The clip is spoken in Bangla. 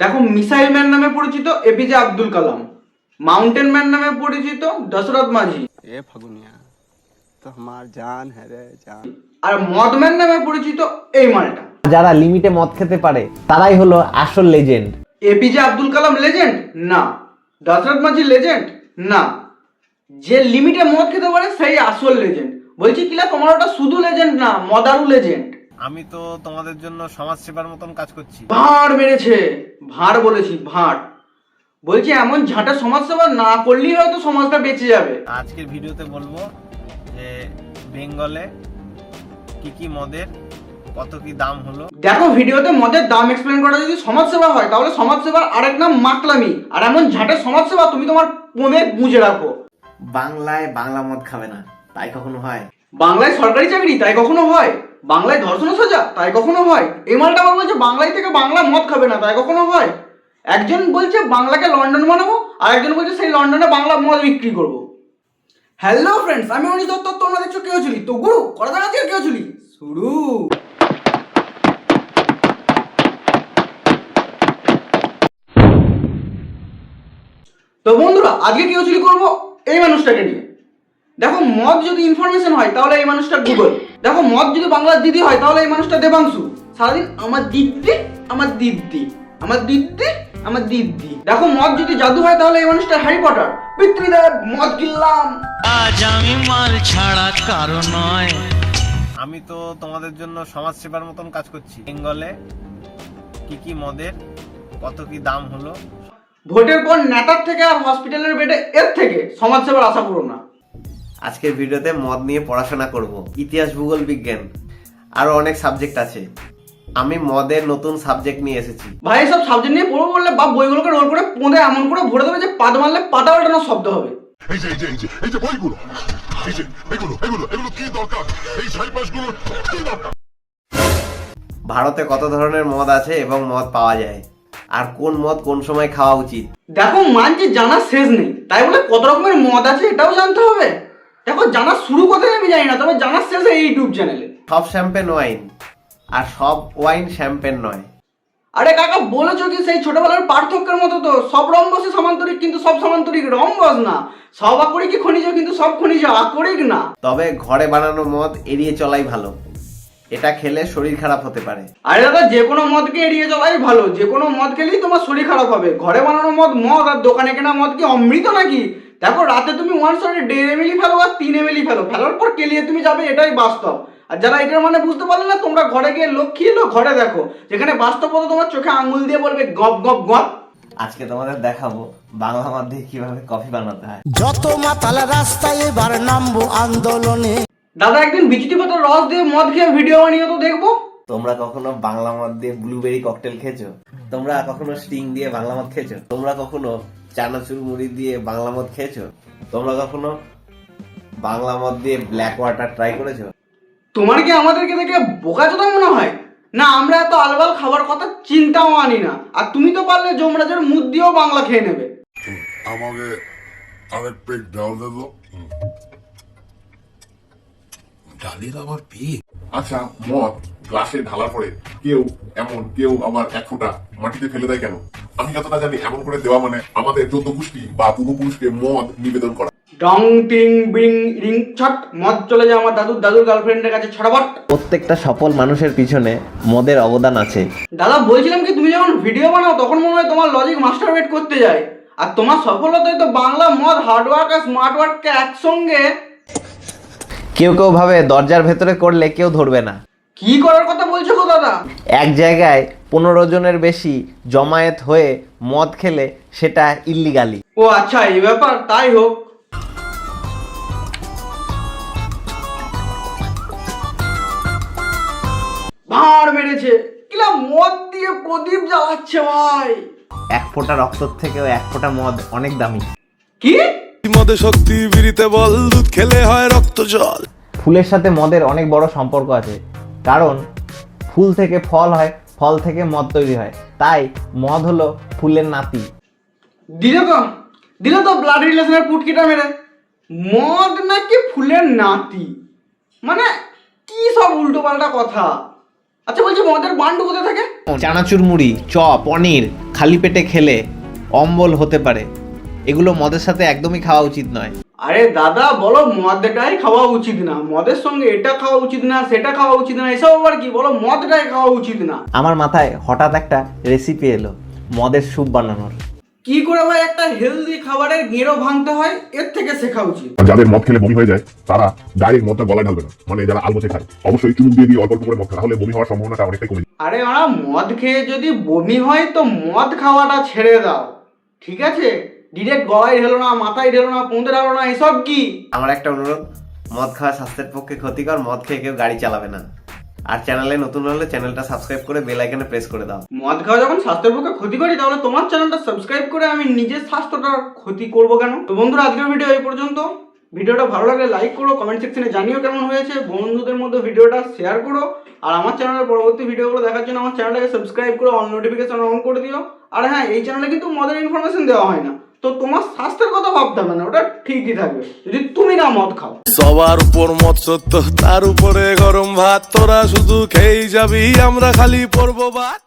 দেখো, মিসাইল ম্যান নামে পরিচিত APJ Abdul Kalam, mountain man নামে পরিচিত দশরথ মাঝি, এ ফাগুনিয়া তো আমার জান হ্যাঁ রে জান, আর মদম্যান নামে পরিচিত এই মালটা। যারা লিমিটে মদ খেতে পারে তারাই হলো আসল legend. APJ Abdul Kalam legend না, দশরথ মাঝি লেজেন্ড না, যে লিমিটে মদ খেতে পারে সেই আসল লেজেন্ড। বলছি কিলা, তোমার ওটা শুধু লেজেন্ড না, মদারু লেজেন্ড। আমি তো তোমাদের জন্য সমাজ সেবার মতন কাজ করছি। ভাঁড় মেরেছে, ভাঁড় বলেছি, ভাঁড় বলছি। এমন ঝাঁটা সমাজসেবা না করলেই হয়তো সমাজটা বেঁচে যাবে। আজকের ভিডিওতে বলবো যে বেঙ্গলে কি কি মদের কত কি দাম হলো। দেখো, ভিডিওতে মদের দাম এক্সপ্লেন করা যদি সমাজসেবা হয়, তাহলে সমাজসেবার আরেক নাম মাকলামি। আর এমন ঝাঁটের সমাজসেবা তুমি তোমার ফোনে গুঁজে রাখো। বাংলায় বাংলা মদ খাবে না, তাই কখনো হয়? বাংলায় সরকারি চাকরি, তাই কখনো হয়? বাংলায় ধর্ষণ সাজা, তাই কখনো হয়? এই মালটা আবার বলছে বাংলায় থেকে বাংলা মদ খাবে না, তাই কখনো হয়? একজন বলছে বাংলাকে লন্ডন বানাবো, আর একজন বলছে সেই লন্ডনে বাংলা মদ বিক্রি করবো। হ্যালো ফ্রেন্ডস, আমি অনিশ দত্ত, তোমরা দেখছো কেউ চুলি। তো গুরু করা যাক আজকে কেউ চুলি শুরু। তো বন্ধুরা, আজকে কেউ চুরি করবো এই মানুষটাকে নিয়ে। দেখো, মদ যদি ইনফরমেশন হয় তাহলে এই মানুষটা গুগল। দেখো, মদ যদি বাংলার দিদি হয় তাহলে এই মানুষটা দেবাংশু। সারাদিন আমার দিদি, আমার দিদি, আমার দিদি, আমার দিদি। দেখো, মদ যদি জাদু হয় তাহলে এই মানুষটা হ্যারি পটার। পিতৃদেব, মদ কিনলাম। আজ আমি মাল ছাড়া কারো নয়। আমি তো তোমাদের জন্য সমাজ সেবার মতন কাজ করছি। বেঙ্গলে কি কি মদের কত কি দাম হলো। ভোটের পর নেতার থেকে আর হসপিটালের বেডে এর থেকে সমাজসেবার আশা করো না। আজকের ভিডিওতে মদ নিয়ে পড়াশোনা করব, ইতিহাস, ভূগোল, বিজ্ঞান, আরো অনেক সাবজেক্ট আছে। আমি মদের নতুন সাবজেক্ট নিয়ে এসেছি। ভাই, সব সাবজেক্ট নিয়ে পড়বো বললে বাপ বইগুলোকে রোল করে পোঁদে এমন করে ভরে দেবে যে পাত মারলে পাতা উল্টানোর শব্দ হবে। এই যে বইগুলো, এগুলো কি দরকার? এই সাইপাসগুলো কি দরকার? ভারতে কত ধরনের মদ আছে এবং মদ পাওয়া যায়, আর কোন মদ কোন সময় খাওয়া উচিত। দেখো, মানছি জানার শেষ নেই, তাই বলে কত রকমের মদ আছে এটাও জানতে হবে। দেখো, জানার শুরু কোথায় আমি জানি না, তবে জানার শেষে এই ইউটিউব চ্যানেলে। সব শ্যাম্পেন ওয়াইন আর সব ওয়াইন শ্যাম্পেন নয়। আরে কাকা, বলেছো কি সেই ছোটবেলার পার্থক্যের মতো? তো সব রম্বসই সামান্তরিক, কিন্তু সব সামান্তরিক রম্বস না। সব আকরিকই খনিজ, কিন্তু সব খনিজ আকরিক না। তবে ঘরে বানানো মদ এড়িয়ে চলাই ভালো, এটা খেলে শরীর খারাপ হতে পারে। আরে দাদা, যে কোনো মদকে এড়িয়ে চলাই ভালো। যে কোনো মদ খেলেই তোমার শরীর খারাপ হবে। ঘরে বানানো মদ মদ, আর দোকানে কেনা মদ কি অমৃত নাকি? দেখো, রাতে তুমি 1/1.5 ml ফেলো আর 3 ml ফেলো, ফেলার পর কেলিয়ে তুমি যাবে, এটাই বাস্তব। আর যারা এটার মানে বুঝতে পারলে না, তোমরা ঘরে গিয়ে লক্ষ্মী এলো ঘরে দেখো, যেখানে বাস্তবতা তোমার চোখে আঙুল দিয়ে বলবে গপ গপ গপ। আজকে তোমাদের দেখাবো বাংলা মদ দিয়ে কিভাবে কফি বানাতে হয়। যত মাতাল রাস্তায় এবার নামবো আন্দোলনে। দাদা, একদিন বিচুটি পাতার রস দিয়ে মদ খেয়ে ভিডিও বানিয়ে তো দেখবো। তোমরা কখনো বাংলা মদ দিয়ে ব্লুবেরি ককটেল খেয়েছো? তোমরা কখনো স্টিং দিয়ে বাংলা মদ খেয়েছো? তোমরা কখনো চানাচুর মুড়ি দিয়ে বাংলা মদ খেয়েছো? তোমরা কখনো বাংলা মদ দিয়ে ব্ল্যাক ওয়াটার ট্রাই করেছো? তোমার কি আমাদেরকে দেখে বোকাচোদা মনে হয়? না, আমরা এত আলবাল খাবার কথা চিন্তাও আনি না। আর তুমি তো পারলে যমরাজের মুখ দিয়েও বাংলা খেয়ে নেবে। আমাকে আরেক পেক ডাল দে তো। ডালের আবার পেক? আচ্ছা, মদ গ্লাসে ঢালার পরে কেউ আবার 1 ফোঁটা মাটিতে ফেলে দেয় কেন? আমি যতটা জানি, এমন করে দেওয়া মানে আমাদের 14 গোষ্ঠী বা পূর্বপুরুষকে মদ নিবেদন করা। ডং টিং বিং রিং ছট, মদ চলে যায় আমার দাদুর গার্লফ্রেন্ডের কাছে ছড়াবট। প্রত্যেকটা সফল মানুষের পিছনে মদের অবদান আছে। দাদা, বলছিলাম কি, তুমি যখন ভিডিও বানাও তখন মনে হয় তোমার লজিক মাস্টারবেট করতে যায়। আর তোমার সফলতায় তো বাংলা মদ, হার্ডওয়ার্ক আর স্মার্ট ওয়ার্ককে একসঙ্গে। কেউ কেউ ভাবে দরজার ভেতরে করলে কেউ ধরবে না। কি করার কথা বলছো গো দাদা? এক জায়গায় 15 জনের বেশি জমায়েত হয়ে মদ খেলে সেটা ইল্লিগালি। ও আচ্ছা, এই ব্যাপার, তাই হোক। ভাঁড় মেরেছে কিলা, মদ দিয়ে প্রদীপ জ্বালাচ্ছে ভাই। 1 ফোঁটা রক্তর থেকেও 1 ফোঁটা মদ অনেক দামি। কি? মদে শক্তি বিরিতে বল, দুধ খেলে হয় রক্ত জল। ফুলের সাথে মদের অনেক বড় সম্পর্ক আছে, কারণ ফুল থেকে ফল হয়, ফল থেকে মদ তৈরি হয়, তাই মদ হলো ফুলের নাতি। দিলে তো ব্লাড রিলেশনের পুটকিটা মেরে। মদ নাকি ফুলের নাতি? মানে কি সব উল্টো পাল্টা কথা। আচ্ছা বলছি মদের বান্ডু কোথায় থাকে? চানাচুর মুড়ি, চপ, পনির খালি পেটে খেলে অম্বল হতে পারে। এগুলো মদের সাথে একদমই খাওয়া উচিত নয়। আরে দাদা বলো মদটাই খাওয়া উচিত না, মদের সঙ্গে এটা খাওয়া উচিত না, সেটা খাওয়া উচিত না, এসব আবার কি? বলো মদটাই খাওয়া উচিত না। আমার মাথায় হঠাৎ একটা রেসিপি এলো মদের স্যুপ বানানোর। কি করে ভাই একটা হেলদি খাবারের গেঁড়ো ভাঙতে হয় এর থেকে শেখা উচিত। যাদের মদ খেলে বমি হয়ে যায় তারা ডাইরেক্ট মদটা গলায় ঢালবে না, মানে যারা আলমোছে খায় অবশ্যই চুমুক দিয়ে দিয়ে অল্প অল্প করে মদ খায়, তাহলে বমি হওয়ার সম্ভাবনাটা অনেকটাই কমে যায়। আরে ওরা মদ খেয়ে যদি বমি হয় তো মদ খাওয়াটা ছেড়ে দাও, ঠিক আছে? ডিরেক্ট গলায় ঢেলো না, মাথায় ঢেলো না, পুঁতে ঢালো না, এসব কি? আমার একটা অনুরোধ, মদ খাওয়া স্বাস্থ্যের পক্ষে ক্ষতিকর, মদ খেয়ে কেউ গাড়ি চালাবে না। আর চ্যানেলে নতুন হলে চ্যানেলটা সাবস্ক্রাইব করে বেল আইকনে প্রেস করে দাও। মদ খাওয়া যখন স্বাস্থ্যের পক্ষে ক্ষতি করি তাহলে তোমার চ্যানেলটা সাবস্ক্রাইব করে আমি নিজের স্বাস্থ্যটার ক্ষতি করব কেন? তো বন্ধুরা আজকের ভিডিও এই পর্যন্ত। ভিডিওটা ভালো লাগলে লাইক করো, কমেন্ট সেকশনে জানিও কেমন হয়েছে, বন্ধুদের মধ্যে ভিডিওটা শেয়ার করো, আর আমার চ্যানেলের পরবর্তী ভিডিওগুলো দেখার জন্য আমার চ্যানেলটাকে সাবস্ক্রাইব করে অল নোটিফিকেশন অন করে দিও। আর হ্যাঁ, এই চ্যানেলে কিন্তু মদের ইনফরমেশন দেওয়া হয় না, তো তোমার স্বাস্থ্যের কথা ভাবতে হবে না, ওটা ঠিকই থাকবে যদি তুমি না মদ খাও। সবার উপর মত সত্য, তার উপরে গরম ভাত, তোরা শুধু খেয়েই যাবি, আমরা খালি পড়বো ভাত।